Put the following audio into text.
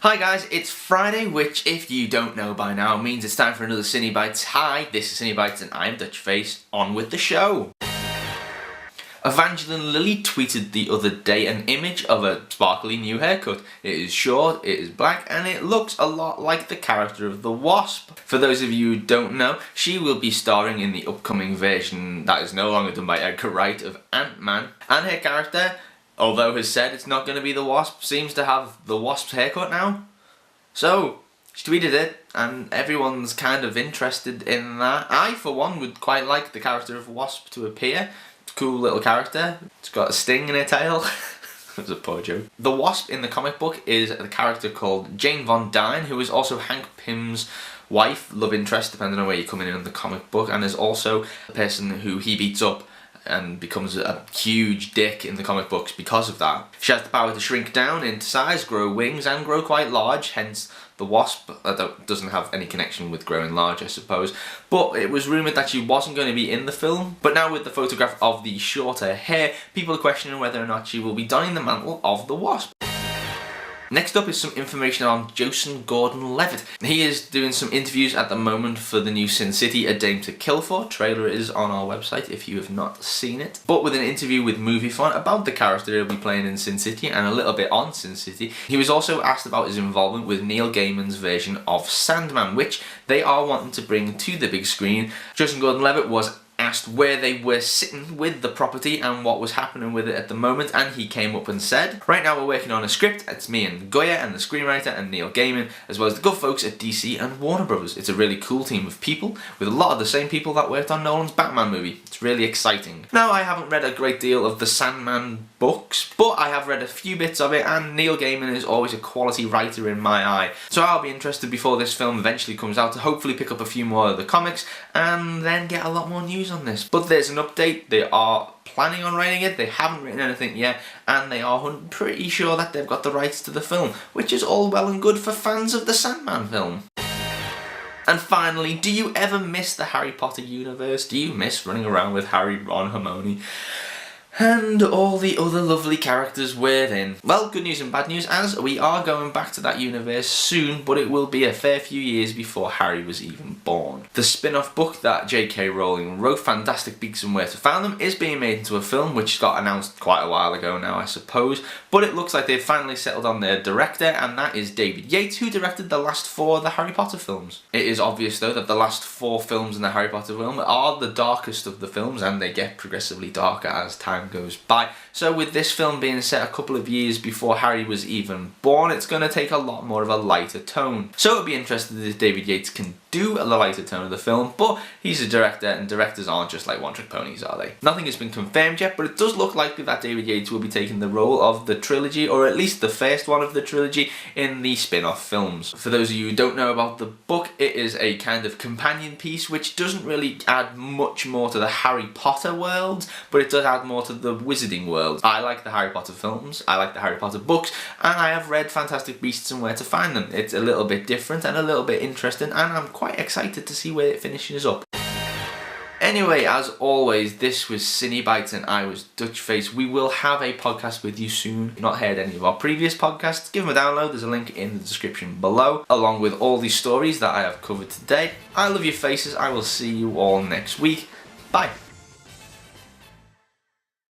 Hi guys, it's Friday, which if you don't know by now means it's time for another CineBites. Hi, this is CineBites and I'm Dutchface. On with the show. Evangeline Lilly tweeted the other day an image of a sparkly new haircut. It is short, it is black, and it looks a lot like the character of the Wasp. For those of you who don't know, she will be starring in the upcoming version that is no longer done by Edgar Wright of Ant-Man, and her character, although has said it's not going to be the Wasp, seems to have the Wasp's haircut now. So, she tweeted it, and everyone's kind of interested in that. I, for one, would quite like the character of Wasp to appear. It's a cool little character. It's got a sting in her tail. That was a poor joke. The Wasp in the comic book is a character called Jane Von Dyne, who is also Hank Pym's wife, love interest, depending on where you're coming in the comic book, and is also the person who he beats up and becomes a huge dick in the comic books because of that. She has the power to shrink down into size, grow wings, and grow quite large, hence the Wasp. That doesn't have any connection with growing large, I suppose. But it was rumoured that she wasn't going to be in the film. But now with the photograph of the shorter hair, people are questioning whether or not she will be donning the mantle of the Wasp. Next up is some information on Joseph Gordon-Levitt. He is doing some interviews at the moment for the new Sin City: A Dame to Kill For. Trailer is on our website if you have not seen it. But with an interview with MovieFon about the character he'll be playing in Sin City and a little bit on Sin City. He was also asked about his involvement with Neil Gaiman's version of Sandman, which they are wanting to bring to the big screen. Joseph Gordon-Levitt was asked where they were sitting with the property and what was happening with it at the moment, and he came up and said, "Right now we're working on a script. It's me and Goya and the screenwriter and Neil Gaiman, as well as the good folks at DC and Warner Brothers. It's a really cool team of people, with a lot of the same people that worked on Nolan's Batman movie. It's really exciting." Now, I haven't read a great deal of the Sandman books, but I have read a few bits of it, and Neil Gaiman is always a quality writer in my eye. So I'll be interested before this film eventually comes out to hopefully pick up a few more of the comics and then get a lot more news on this. But there's an update. They are planning on writing it, they haven't written anything yet, and they are pretty sure that they've got the rights to the film, which is all well and good for fans of the Sandman film. And finally, do you ever miss the Harry Potter universe? Do you miss running around with Harry, Ron, Hermione, and all the other lovely characters within? Well, good news and bad news, as we are going back to that universe soon, but it will be a fair few years before Harry was even born. The spin-off book that J.K. Rowling wrote, Fantastic Beasts and Where to Find Them, is being made into a film, which got announced quite a while ago now, I suppose, but it looks like they've finally settled on their director, and that is David Yates, who directed the last 4 of the Harry Potter films. It is obvious, though, that the last 4 films in the Harry Potter film are the darkest of the films, and they get progressively darker as time goes by. So with this film being set a couple of years before Harry was even born, it's going to take a lot more of a lighter tone. So it'll be interesting if David Yates can do a lighter tone of the film, but he's a director, and directors aren't just like one-trick ponies, are they? Nothing has been confirmed yet, but it does look likely that David Yates will be taking the role of the trilogy, or at least the first one of the trilogy, in the spin-off films. For those of you who don't know about the book, it is a kind of companion piece which doesn't really add much more to the Harry Potter world, but it does add more to the Wizarding world. I like the Harry Potter films, I like the Harry Potter books, and I have read Fantastic Beasts and Where to Find Them. It's a little bit different and a little bit interesting, and I'm quite excited to see where it finishes up. Anyway, as always, this was CineBites and I was Dutchface. We will have a podcast with you soon. If you've not heard any of our previous podcasts, give them a download. There's a link in the description below, along with all these stories that I have covered today. I love your faces. I will see you all next week. Bye.